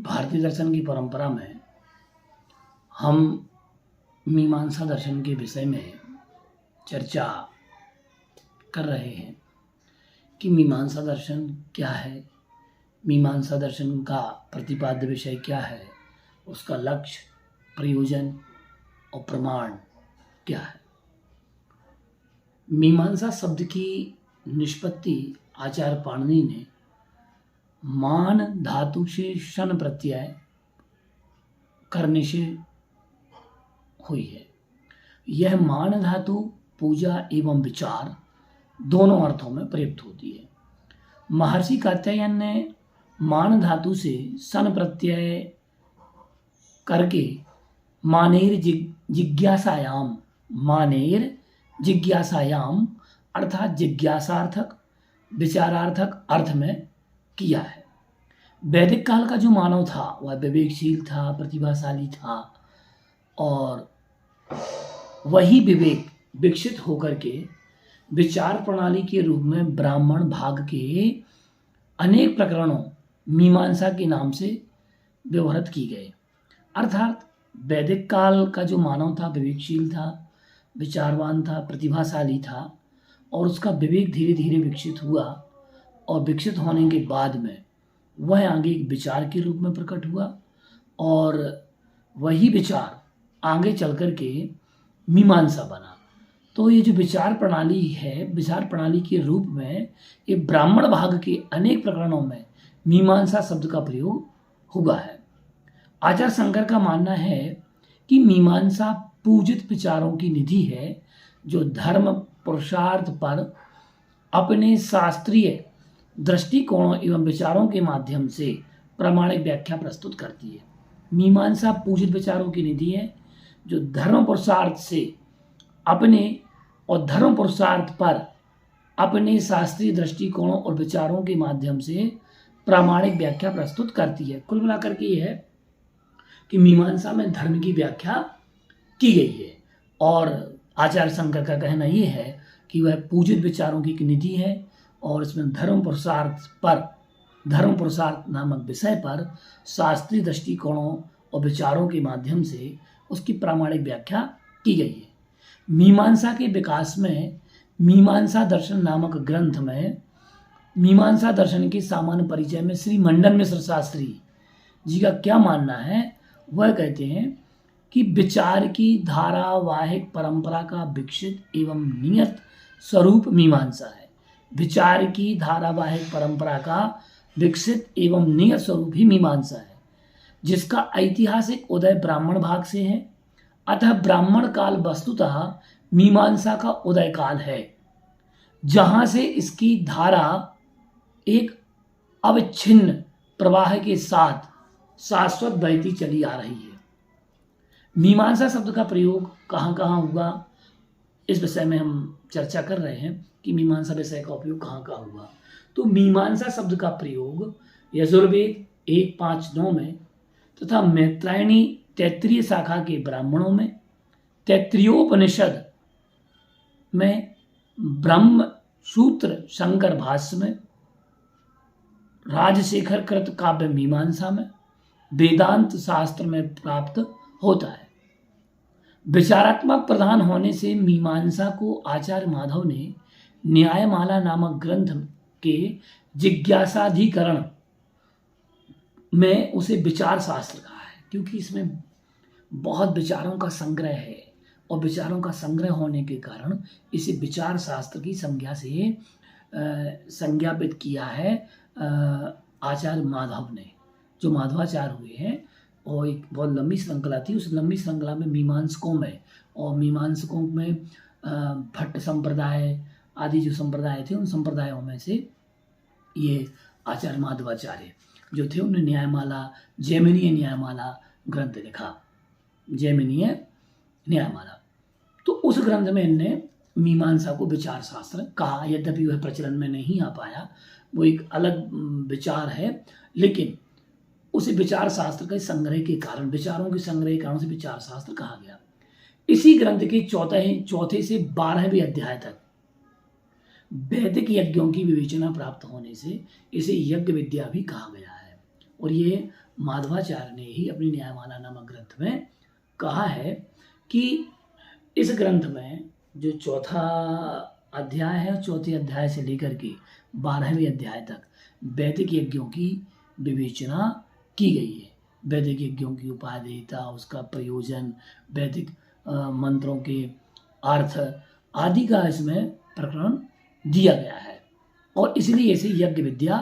भारतीय दर्शन की परंपरा में हम मीमांसा दर्शन के विषय में चर्चा कर रहे हैं कि मीमांसा दर्शन क्या है, मीमांसा दर्शन का प्रतिपाद्य विषय क्या है, उसका लक्ष्य, प्रयोजन और प्रमाण क्या है। मीमांसा शब्द की निष्पत्ति आचार्य पाणिनि ने मान धातु से शन प्रत्यय करने से हुई है। यह मान धातु पूजा एवं विचार दोनों अर्थों में प्रयुक्त होती है। महर्षि कात्यायन ने मान धातु से सन प्रत्यय करके मानेर जिज्ञासायाम अर्थात जिज्ञासार्थक विचारार्थक अर्थ में किया है। वैदिक काल का जो मानव था वह विवेकशील था, प्रतिभाशाली था और वही विवेक विकसित होकर के विचार प्रणाली के रूप में ब्राह्मण भाग के अनेक प्रकरणों मीमांसा के नाम से व्यवहृत की गए। अर्थात वैदिक काल का जो मानव था विवेकशील था, विचारवान था, प्रतिभाशाली था और उसका विवेक धीरे धीरे विकसित हुआ और विकसित होने के बाद में वह आगे एक विचार के रूप में प्रकट हुआ और वही विचार आगे चल कर के मीमांसा बना। तो ये जो विचार प्रणाली है, विचार प्रणाली के रूप में ये ब्राह्मण भाग के अनेक प्रकरणों में मीमांसा शब्द का प्रयोग हुआ है। आचार्य शंकर का मानना है कि मीमांसा पूजित विचारों की निधि है जो धर्म पुरुषार्थ पर अपने शास्त्रीय दृष्टिकोणों एवं विचारों के माध्यम से प्रामाणिक व्याख्या प्रस्तुत करती है। मीमांसा पूजित विचारों की निधि है जो धर्म पुरुषार्थ से अपने और धर्म पुरुषार्थ पर अपने शास्त्रीय दृष्टिकोणों और विचारों के माध्यम से प्रामाणिक व्याख्या प्रस्तुत करती है। कुल मिलाकर के ये है कि मीमांसा में धर्म की व्याख्या की गई है और आचार्य शंकर का कहना ये है कि वह पूजित विचारों की निधि है और इसमें धर्म पुरुषार्थ नामक विषय पर शास्त्रीय दृष्टिकोणों और विचारों के माध्यम से उसकी प्रामाणिक व्याख्या की गई है। मीमांसा के विकास में मीमांसा दर्शन नामक ग्रंथ में मीमांसा दर्शन के सामान्य परिचय में श्री मंडन मिश्र शास्त्री जी का क्या मानना है। वह कहते हैं कि विचार की धारावाहिक परंपरा का विकसित एवं नियत स्वरूप मीमांसा है। विचार की धारावाहिक परंपरा का विकसित एवं नियत स्वरूप ही मीमांसा है, जिसका ऐतिहासिक उदय ब्राह्मण भाग से है। अतः ब्राह्मण काल वस्तुतः मीमांसा का उदय काल है, जहां से इसकी धारा एक अविच्छिन्न प्रवाह के साथ शाश्वत बहती चली आ रही है। मीमांसा शब्द का प्रयोग कहाँ कहाँ हुआ, इस विषय में हम चर्चा कर रहे हैं कि मीमांसा विषय का उपयोग कहाँ कहाँ हुआ। तो मीमांसा शब्द का प्रयोग यजुर्वेद 1.5.9 में तथा मैत्रायणी तैत्तिरीय शाखा के ब्राह्मणों में, तैत्तिरीयोपनिषद में, ब्रह्म सूत्र शंकर भाष्य में, राजशेखर कृत काव्य मीमांसा में, वेदांत शास्त्र में प्राप्त होता है। विचारात्मक प्रधान होने से मीमांसा को आचार्य माधव ने न्यायमाला नामक ग्रंथ के जिज्ञासाधिकरण में उसे विचार शास्त्र कहा है, क्योंकि इसमें बहुत विचारों का संग्रह है और विचारों का संग्रह होने के कारण इसे विचार शास्त्र की संज्ञा से संज्ञापित किया है आचार्य माधव ने। जो माधवाचार्य हुए हैं और एक बहुत लंबी श्रृंखला थी, उस लंबी श्रृंखला में मीमांसकों में भट्ट संप्रदाय आदि जो संप्रदाय थे, उन संप्रदायों में से ये आचार्य माधवाचार्य जो थे उन्होंने न्यायमाला, जैमिनीय न्यायमाला ग्रंथ लिखा, जैमिनीय न्यायमाला। तो उस ग्रंथ में इनने मीमांसा को विचार शास्त्र कहा। यद्यपि वह प्रचलन में नहीं आ पाया, वो एक अलग विचार है, लेकिन उसे विचार शास्त्र के संग्रह के कारण, विचारों के संग्रह के कारण से विचार शास्त्र कहा गया। इसी ग्रंथ के चौथे से 12वें अध्याय तक वैदिक यज्ञों की विवेचना प्राप्त होने से इसे यज्ञ विद्या भी कहा गया है। और ये माधवाचार्य ने ही अपनी न्यायमाला नामक ग्रंथ में कहा है कि इस ग्रंथ में जो चौथा अध्याय है, चौथे अध्याय से लेकर के 12वें अध्याय तक वैदिक यज्ञों की विवेचना की गई है। वैदिक यज्ञों की उपादेयता, उसका प्रयोजन, वैदिक मंत्रों के अर्थ आदि का इसमें प्रकरण दिया गया है और इसलिए इसे यज्ञ विद्या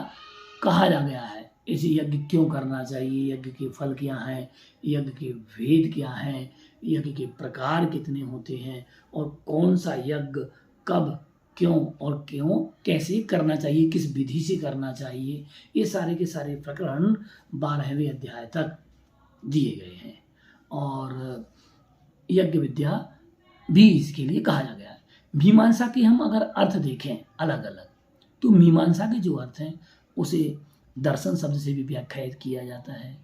कहा जा गया है। इसे यज्ञ क्यों करना चाहिए, यज्ञ के फल क्या हैं, यज्ञ के भेद क्या हैं, यज्ञ के प्रकार कितने होते हैं और कौन सा यज्ञ कब क्यों और क्यों कैसे करना चाहिए, किस विधि से करना चाहिए, ये सारे के सारे प्रकरण 12वें अध्याय तक दिए गए हैं और यज्ञ विद्या भी इसके लिए कहा जा गया है। मीमांसा के हम अगर अर्थ देखें अलग अलग, तो मीमांसा के जो अर्थ हैं उसे दर्शन शब्द से भी व्याख्यायित किया जाता है,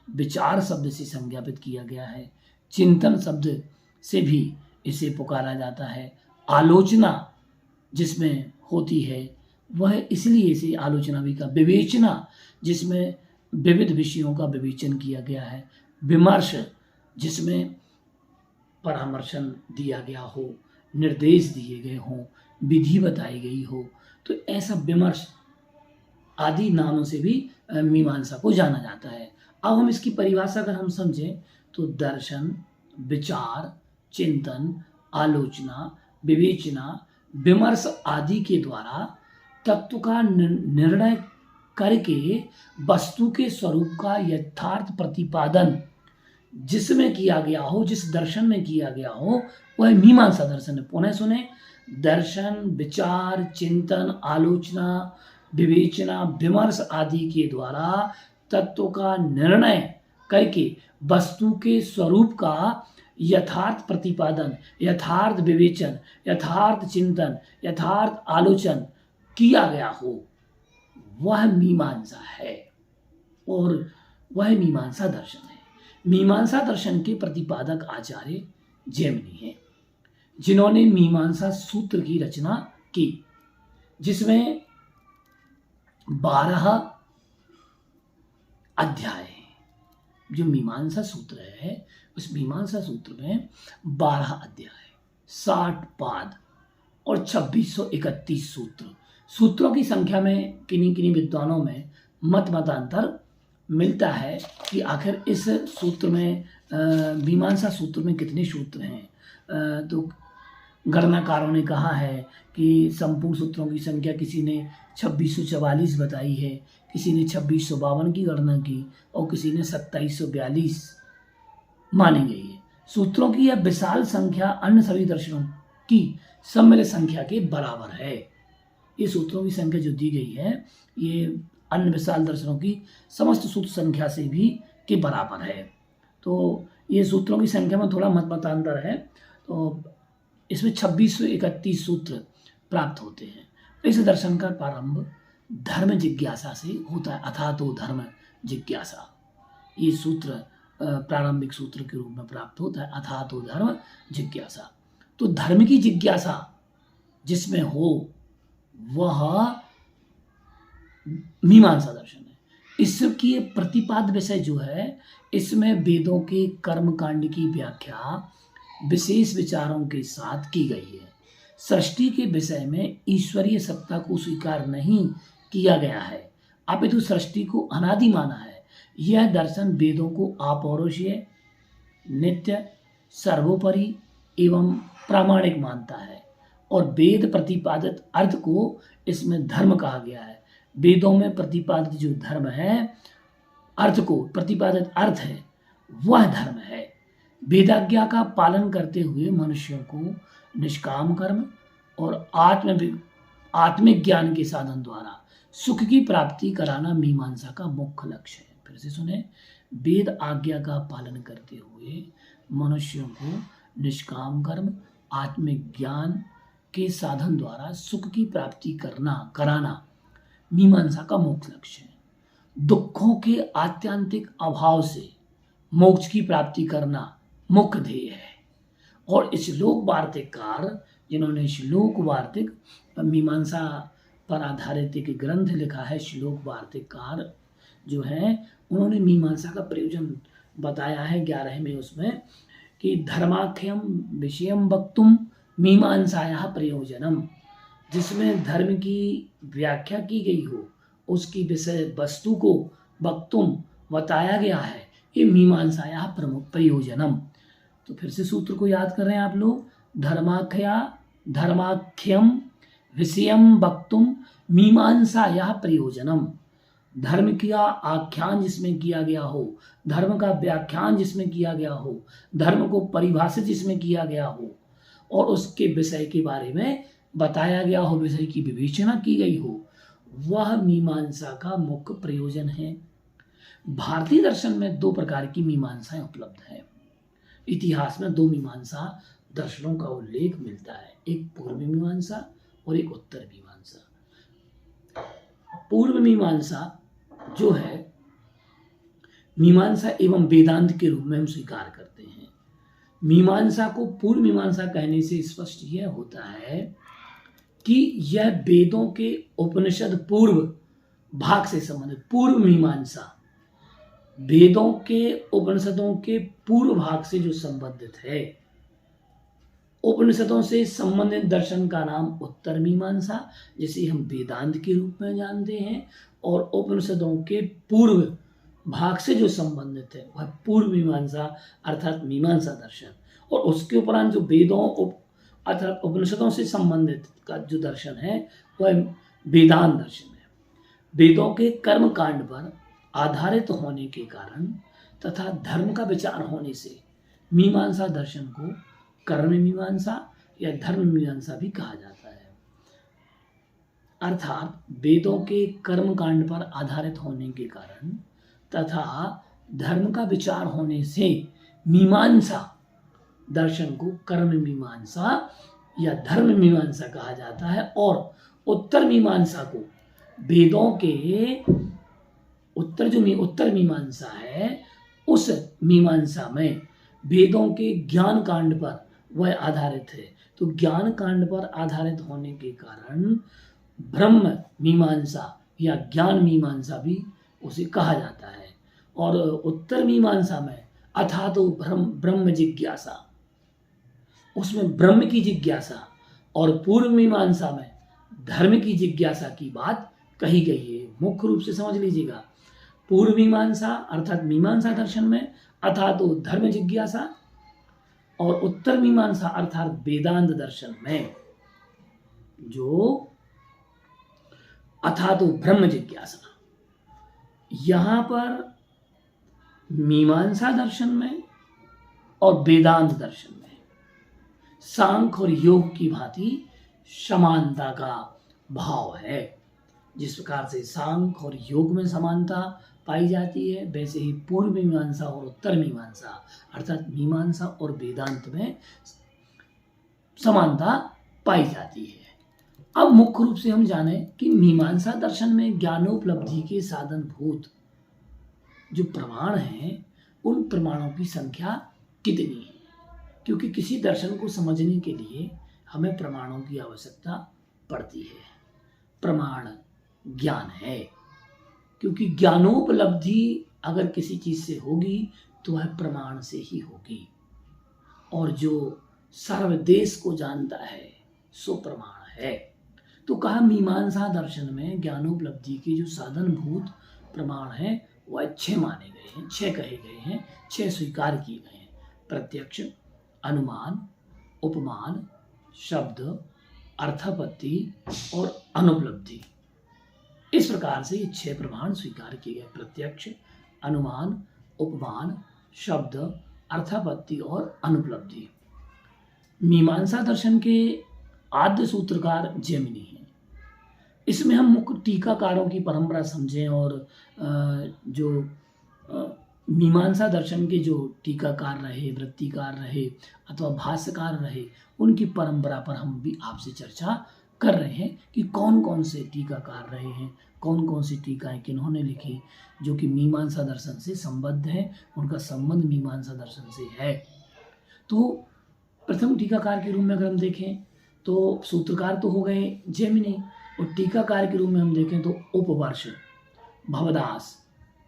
विचार शब्द से संज्ञापित किया गया है, चिंतन शब्द से भी इसे पुकारा जाता है, आलोचना जिसमें होती है वह इसलिए इसे आलोचना भी का, विवेचना जिसमें विविध विषयों का विवेचन किया गया है, विमर्श जिसमें परामर्शन दिया गया हो, निर्देश दिए गए हों, विधि बताई गई हो, तो ऐसा विमर्श आदि नामों से भी मीमांसा को जाना जाता है। अब हम इसकी परिभाषा अगर हम समझें तो दर्शन, विचार, चिंतन, आलोचना, विवेचना, विमर्श आदि के द्वारा तत्व का निर्णय करके वस्तु के स्वरूप का यथार्थ प्रतिपादन जिसमें किया गया हो, जिस दर्शन में किया गया हो, वह मीमांसा दर्शन है। पुनः सुने, दर्शन, विचार, चिंतन, आलोचना, विवेचना, विमर्श आदि के द्वारा तत्व का निर्णय करके वस्तु के स्वरूप का यथार्थ प्रतिपादन, यथार्थ विवेचन, यथार्थ चिंतन, यथार्थ आलोचन किया गया हो, वह मीमांसा है और वह मीमांसा दर्शन है। मीमांसा दर्शन के प्रतिपादक आचार्य जैमिनी हैं, जिन्होंने मीमांसा सूत्र की रचना की, जिसमें 12 अध्याय हैं। जो मीमांसा सूत्र है उस मीमांसा सूत्र में 12 अध्याय, 60 पाद और 2631 सूत्र। सूत्रों की संख्या में किन्हीं किन्हीं विद्वानों में मतांतर मिलता है कि आखिर इस सूत्र में मीमांसा सूत्र में कितने सूत्र हैं। तो गणनाकारों ने कहा है कि संपूर्ण सूत्रों की संख्या किसी ने 2644 बताई है, किसी ने 2652 की गणना की और किसी ने 2742 मानी गई है। सूत्रों की यह विशाल संख्या अन्य सभी दर्शनों की सम्मिलित संख्या के बराबर है। ये सूत्रों की संख्या जो दी गई है ये अन्य विशाल दर्शनों की समस्त सूत्र संख्या से भी के बराबर है। तो ये सूत्रों की संख्या में थोड़ा मतांतर है, तो इसमें 2631 सूत्र प्राप्त होते हैं। इस दर्शन का प्रारंभ धर्म जिज्ञासा से होता है, अथा तो धर्म जिज्ञासा। ये सूत्र प्रारंभिक सूत्र के रूप में प्राप्त होता है, अथा तो धर्म जिज्ञासा। तो धर्म की जिज्ञासा जिसमें हो वह मीमांसा दर्शन है। इसकी प्रतिपाद्य विषय जो है, इसमें वेदों के कर्म कांड की व्याख्या विशेष विचारों के साथ की गई है। सृष्टि के विषय में ईश्वरीय सत्ता को स्वीकार नहीं किया गया है, अपितु सृष्टि को अनादि माना है। यह दर्शन वेदों को अपौरुषीय, नित्य, सर्वोपरि एवं प्रामाणिक मानता है और वेद प्रतिपादित अर्थ को इसमें धर्म कहा गया है। वेदों में प्रतिपादित जो धर्म है, अर्थ को प्रतिपादित अर्थ है, वह धर्म है। वेदाज्ञा का पालन करते हुए मनुष्यों को निष्काम कर्म और आत्मिक ज्ञान के साधन द्वारा सुख की प्राप्ति कराना मीमांसा का मुख्य लक्ष्य है। फिर से सुने, वेद आज्ञा का पालन करते हुए मनुष्यों को निष्काम कर्म, आत्मिक ज्ञान के साधन द्वारा सुख की प्राप्ति कराना मीमांसा का मुख्य लक्ष्य है। दुखों के आत्यंतिक अभाव से मोक्ष की प्राप्ति करना मुख्य ध्येय है। और श्लोक वार्तिककार, जिन्होंने श्लोक वार्तिक मीमांसा पर आधारित एक ग्रंथ लिखा है, श्लोक वार्तिककार जो है उन्होंने मीमांसा का प्रयोजन बताया है 11 में उसमें कि धर्माख्यम विषयम वक्तुम मीमांसाया प्रयोजनम, जिसमें धर्म की व्याख्या की गई हो उसकी विषय वस्तु को वक्तुम बताया गया है, ये मीमांसाया प्रमुख प्रयोजनम। तो फिर से सूत्र को याद कर रहे हैं आप लोग, धर्माख्यम विषयम वक्तुम मीमांसाया प्रयोजनम, धर्म का आख्यान जिसमें किया गया हो, धर्म का व्याख्यान जिसमें किया गया हो, धर्म को परिभाषित जिसमें किया गया हो और उसके विषय के बारे में बताया गया हो, विषय की विवेचना की गई हो, वह मीमांसा का मुख्य प्रयोजन है। भारतीय दर्शन में 2 प्रकार की मीमांसाएं उपलब्ध हैं। इतिहास में 2 मीमांसा दर्शनों का उल्लेख मिलता है, एक पूर्व मीमांसा और एक उत्तर मीमांसा। पूर्व मीमांसा जो है मीमांसा एवं वेदांत के रूप में हम स्वीकार करते हैं। मीमांसा को पूर्व मीमांसा कहने से स्पष्ट यह होता है कि यह वेदों के उपनिषद पूर्व भाग से संबंधित, पूर्व मीमांसा वेदों के उपनिषदों के पूर्व भाग से जो संबंधित है। उपनिषदों से संबंधित दर्शन का नाम उत्तर मीमांसा, जिसे हम वेदांत के रूप में जानते हैं, और उपनिषदों के पूर्व भाग से जो संबंधित है वह पूर्व मीमांसा अर्थात मीमांसा दर्शन, और उसके उपरांत जो वेदों अर्थात उपनिषदों से संबंधित का जो दर्शन है वह वेदांत दर्शन है। वेदों के कर्म कांड पर आधारित होने के कारण तथा धर्म का विचार होने से मीमांसा दर्शन को कर्म मीमांसा या धर्म मीमांसा भी कहा जाता है। अर्थात वेदों के कर्म कांड पर आधारित होने के कारण तथा धर्म का विचार होने से मीमांसा दर्शन को कर्म मीमांसा या धर्म मीमांसा कहा जाता है, और उत्तर मीमांसा को वेदों के उत्तर मीमांसा है, उस मीमांसा में वेदों के ज्ञान कांड पर वह आधारित है। तो ज्ञान कांड पर आधारित होने के कारण ब्रह्म मीमांसा या ज्ञान मीमांसा भी उसे कहा जाता है। और उत्तर मीमांसा में अथा तो ब्रह्म जिज्ञासा, उसमें ब्रह्म की जिज्ञासा, और पूर्व मीमांसा में धर्म की जिज्ञासा की बात कही गई है। मुख्य रूप से समझ लीजिएगा, पूर्व मीमांसा अर्थात मीमांसा दर्शन में अथा तो धर्म जिज्ञासा, और उत्तर मीमांसा अर्थात वेदांत दर्शन में जो अथा तो ब्रह्म जिज्ञासा। यहां पर मीमांसा दर्शन में और वेदांत दर्शन में सांख्य और योग की भांति समानता का भाव है। जिस प्रकार से सांख्य और योग में समानता पाई जाती है, वैसे ही पूर्व मीमांसा और उत्तर मीमांसा अर्थात मीमांसा और वेदांत में समानता पाई जाती है। अब मुख्य रूप से हम जाने कि मीमांसा दर्शन में ज्ञानोपलब्धि के साधनभूत जो प्रमाण हैं, उन प्रमाणों की संख्या कितनी है, क्योंकि किसी दर्शन को समझने के लिए हमें प्रमाणों की आवश्यकता पड़ती है। प्रमाण ज्ञान है, क्योंकि ज्ञानोपलब्धि अगर किसी चीज से होगी तो वह प्रमाण से ही होगी, और जो सर्वदेश को जानता है सो प्रमाण है। तो कहा मीमांसा दर्शन में ज्ञानोपलब्धि के जो साधनभूत प्रमाण हैं वह 6 माने गए हैं, 6 कहे गए हैं, 6 स्वीकार किए गए हैं। प्रत्यक्ष, अनुमान, उपमान, शब्द, अर्थापत्ति और अनुपलब्धि। इस प्रकार से ये 6 प्रमाण स्वीकार किए गए, प्रत्यक्ष, अनुमान, उपमान, शब्द, अर्थापत्ति और अनुपलब्धि। मीमांसा दर्शन के आद्य सूत्रकार जैमिनी हैं। इसमें हम मुख्य टीकाकारों की परंपरा समझें, और जो मीमांसा दर्शन के जो टीकाकार रहे, वृत्तिकार रहे अथवा भाष्यकार रहे, उनकी परंपरा पर हम भी आपसे चर्चा कर रहे हैं कि कौन कौन से टीकाकार रहे हैं, कौन कौन सी टीकाएं किन्होंने लिखी जो कि मीमांसा दर्शन से संबद्ध है, उनका संबंध मीमांसा दर्शन से है। तो प्रथम टीकाकार के रूप में अगर हम देखें तो सूत्रकार तो हो गए जैमिनी, और टीकाकार के रूप में हम देखें तो उपवर्ष, भवदास,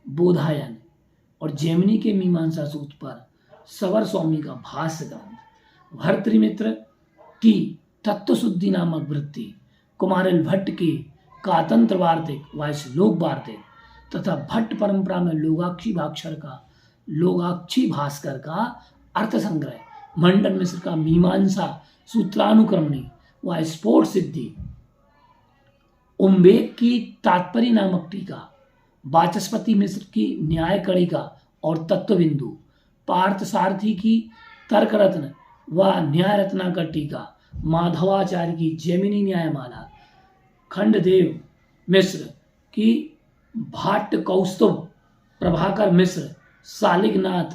बोधायन और जैमिनी के मीमांसा सूत्र पर सवर स्वामी का भाष्य ग्रंथ, भर्तृमित्र की तत्वशुद्धि नामक वृत्ति, कुमारिल भट्ट की कातंत्र वार्तिक व श्लोक वार्तिक तथा भट्ट परंपरा में लोगाक्षी भास्कर का अर्थ संग्रह, मंडन मिश्र का मीमांसा सूत्रानुक्रमणी व स्फोट सिद्धि, उम्बेक की तात्पर्य नामक टीका, वाचस्पति मिश्र की न्याय कणिका और तत्वबिंदु, पार्थ सारथी की तर्क रत्न व न्याय रत्नाकर टीका, माधवाचार्य की जैमिनी न्यायमाला, खंडदेव मिश्र की भाट्ट कौस्तुभ, प्रभाकर मिश्र सालिगनाथ,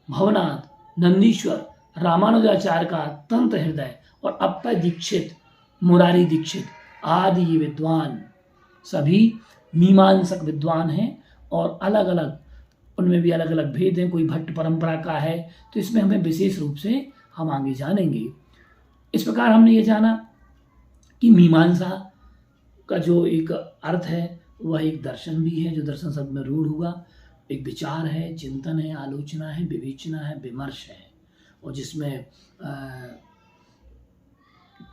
भवनाथ, नंदीश्वर, रामानुजाचार्य का तंत्र हृदय और अप्पय दीक्षित, मुरारी दीक्षित आदि ये विद्वान सभी मीमांसक विद्वान हैं और अलग अलग उनमें भी अलग अलग भेद हैं। कोई भट्ट परंपरा का है तो इसमें हमें विशेष रूप से हम आगे जानेंगे। इस प्रकार हमने ये जाना कि मीमांसा का जो एक अर्थ है वह एक दर्शन भी है, जो दर्शन शब्द में रूढ़ हुआ, एक विचार है, चिंतन है, आलोचना है, विवेचना है, विमर्श है और जिसमें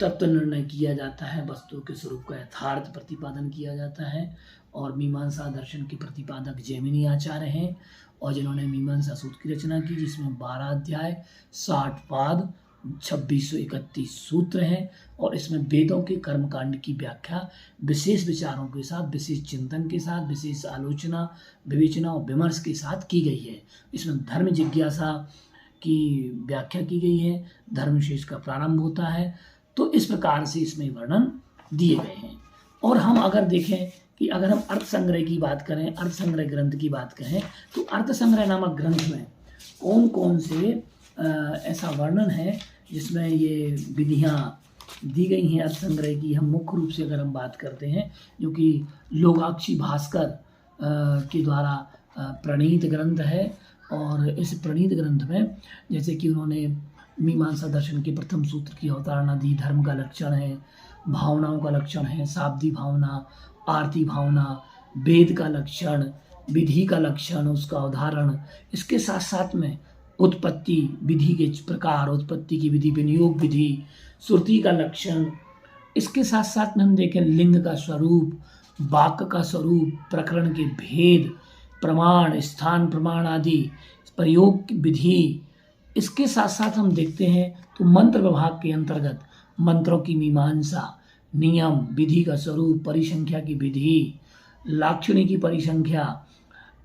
तत्व निर्णय किया जाता है, वस्तु के स्वरूप का यथार्थ प्रतिपादन किया जाता है। और मीमांसा दर्शन के प्रतिपादक जैमिनी आचार्य हैं और जिन्होंने मीमांसा सूत्र की रचना की, जिसमें 12 अध्याय 60 पाद 2631 सूत्र हैं और इसमें वेदों के कर्मकांड की व्याख्या विशेष विचारों के साथ, विशेष चिंतन के साथ, विशेष आलोचना, विवेचना और विमर्श के साथ की गई है। इसमें धर्म जिज्ञासा की व्याख्या की गई है, धर्मशेष का प्रारंभ होता है। तो इस प्रकार से इसमें वर्णन दिए गए हैं। और हम अगर देखें कि अगर हम अर्थ संग्रह की बात करें, अर्थ संग्रह ग्रंथ की बात करें, तो अर्थ संग्रह नामक ग्रंथ में कौन कौन से ऐसा वर्णन है जिसमें ये विधियाँ दी गई हैं अर्थ संग्रह की। हम मुख्य रूप से अगर हम बात करते हैं, जो कि लोगाक्षी भास्कर के द्वारा प्रणीत ग्रंथ है और इस प्रणीत ग्रंथ में जैसे कि उन्होंने मीमांसा दर्शन के प्रथम सूत्र की अवतारणा दी, धर्म का लक्षण है, भावनाओं का लक्षण है, शाब्दी भावना, आरती भावना, वेद का लक्षण, विधि का लक्षण, उसका उदाहरण, इसके साथ साथ में उत्पत्ति विधि के प्रकार, उत्पत्ति की विधि, विनियोग विधि, श्रुति का लक्षण, इसके साथ साथ में हम देखें लिंग का स्वरूप, वाक्य का स्वरूप, प्रकरण के भेद, प्रमाण, स्थान प्रमाण आदि, प्रयोग की विधि। इसके साथ साथ हम देखते हैं तो मंत्र विभाग के अंतर्गत मंत्रों की मीमांसा, नियम, विधि का स्वरूप, परिसंख्या की विधि, लाक्षणी की परिसंख्या।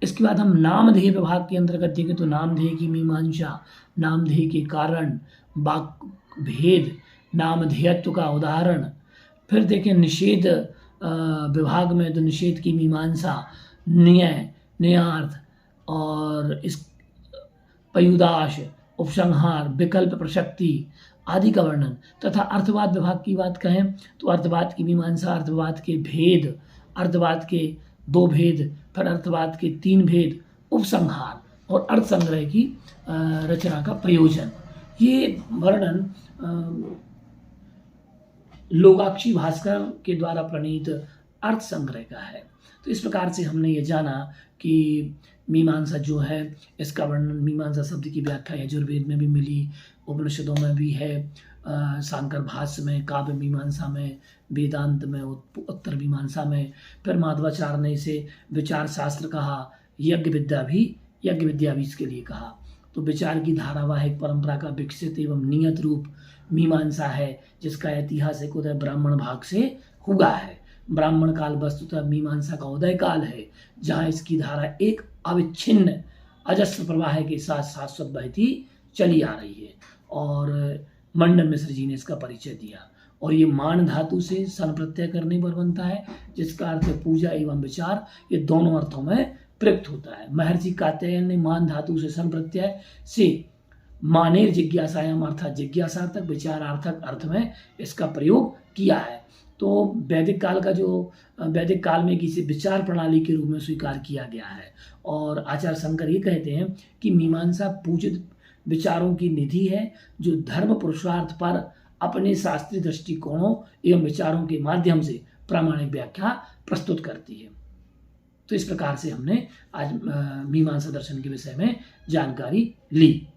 इसके बाद हम नामधेय विभाग के अंतर्गत देखें तो नामधेय की मीमांसा, नामधेय के कारण, वाक्य भेद, नामधेयत्व का उदाहरण। फिर देखें निषेध विभाग में तो निषेध की मीमांसा, न्याय, न्यायार्थ और इस पयुदाश, उपसंहार, विकल्प प्रसक्ति आदि का वर्णन। तथा अर्थवाद विभाग की बात कहें तो अर्थवाद की मीमांसा, अर्थवाद के भेद, अर्थवाद के 2 भेद, फिर अर्थवाद के 3 भेद, उपसंहार और अर्थ संग्रह की रचना का प्रयोजन। ये वर्णन लोगाक्षी भास्कर के द्वारा प्रणीत अर्थ संग्रह का है। तो इस प्रकार से हमने ये जाना कि मीमांसा जो है इसका वर्णन, मीमांसा शब्द की व्याख्या यजुर्वेद में भी मिली, उपनिषदों में भी है, शांकर भाष्य में, काव्य मीमांसा में, वेदांत में, उत्तर मीमांसा में। फिर माधवाचार्य ने इसे विचार शास्त्र कहा, यज्ञ विद्या भी इसके लिए कहा। तो विचार की धारावाहिक परंपरा का विकसित एवं नियत रूप मीमांसा है, जिसका ऐतिहासिक उदय ब्राह्मण भाग से हुआ है। ब्राह्मण काल वस्तुतः मीमांसा का उदय काल है, जहाँ इसकी धारा एक अविच्छिन्न अजस्र प्रवाह के साथ शाश्वत बहती चली आ रही है। और मंडन मिश्र जी ने इसका परिचय दिया। और ये मान धातु से सन प्रत्यय करने पर बनता है, जिसका अर्थ है पूजा एवं विचार। ये दोनों अर्थों में प्रयुक्त होता है। महर्षि कात्यायन ने मान धातु से सन प्रत्यय से मानेर जिज्ञासायाम अर्थात जिज्ञासार्थक, विचारार्थक अर्थ में इसका प्रयोग किया है। तो वैदिक काल में किसी विचार प्रणाली के रूप में स्वीकार किया गया है। और आचार्य शंकर ये कहते हैं कि मीमांसा पूजित विचारों की निधि है, जो धर्म पुरुषार्थ पर अपने शास्त्रीय दृष्टिकोणों एवं विचारों के माध्यम से प्रामाणिक व्याख्या प्रस्तुत करती है। तो इस प्रकार से हमने आज मीमांसा दर्शन के विषय में जानकारी ली।